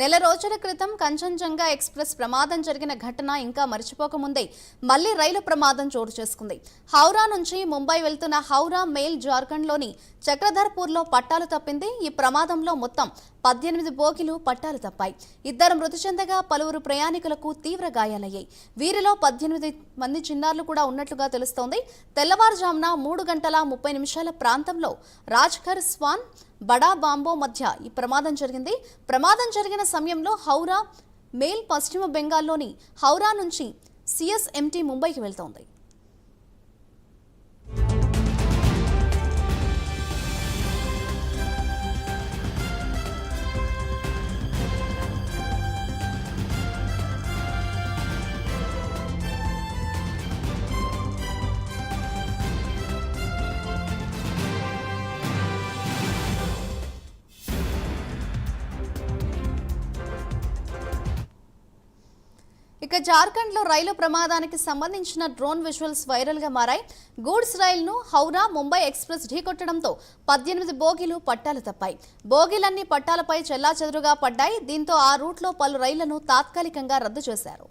నెల రోజుల క్రితం కంచన్జంగా ఎక్స్ప్రెస్ ప్రమాదం జరిగిన ఘటన ఇంకా మరిచిపోకముందే మళ్లీ రైలు ప్రమాదం చోటు చేసుకుంది. హౌరా నుంచి ముంబై వెళ్తున్న హౌరా మెయిల్ జార్ఖండ్లోని చక్రధర్పూర్లో పట్టాలు తప్పింది. ఈ ప్రమాదంలో మొత్తం 18 బోగీలు పట్టాలు తప్పాయి. 2 మృతి చెందగా పలువురు ప్రయాణికులకు తీవ్ర గాయాలయ్యాయి. వీరిలో 18 మంది చిన్నారులు కూడా ఉన్నట్లుగా తెలుస్తోంది. తెల్లవారుజామున 3 గంటల 30 నిమిషాల ప్రాంతంలో రాజ్ఘర్ స్వాన్ బడా బాంబో మధ్య ఈ ప్రమాదం జరిగింది. ప్రమాదం జరిగిన సమయంలో హౌరా మెయిల్ పశ్చిమ బెంగాల్లోని హౌరా నుంచి సిఎస్ఎంటీ ముంబైకి వెళ్తోంది. ఇక జార్ఖండ్లో రైలు ప్రమాదానికి సంబంధించిన డ్రోన్ విజువల్స్ వైరల్ గా మారాయి. గూడ్స్ రైలును హౌరా ముంబై ఎక్స్ప్రెస్ ఢీకొట్టడంతో 18 బోగీలు పట్టాలు తప్పాయి. బోగీలన్నీ పట్టాలపై చెల్లాచెదురుగా పడ్డాయి. దీంతో ఆ రూట్లో పలు రైళ్లను తాత్కాలికంగా రద్దు చేశారు.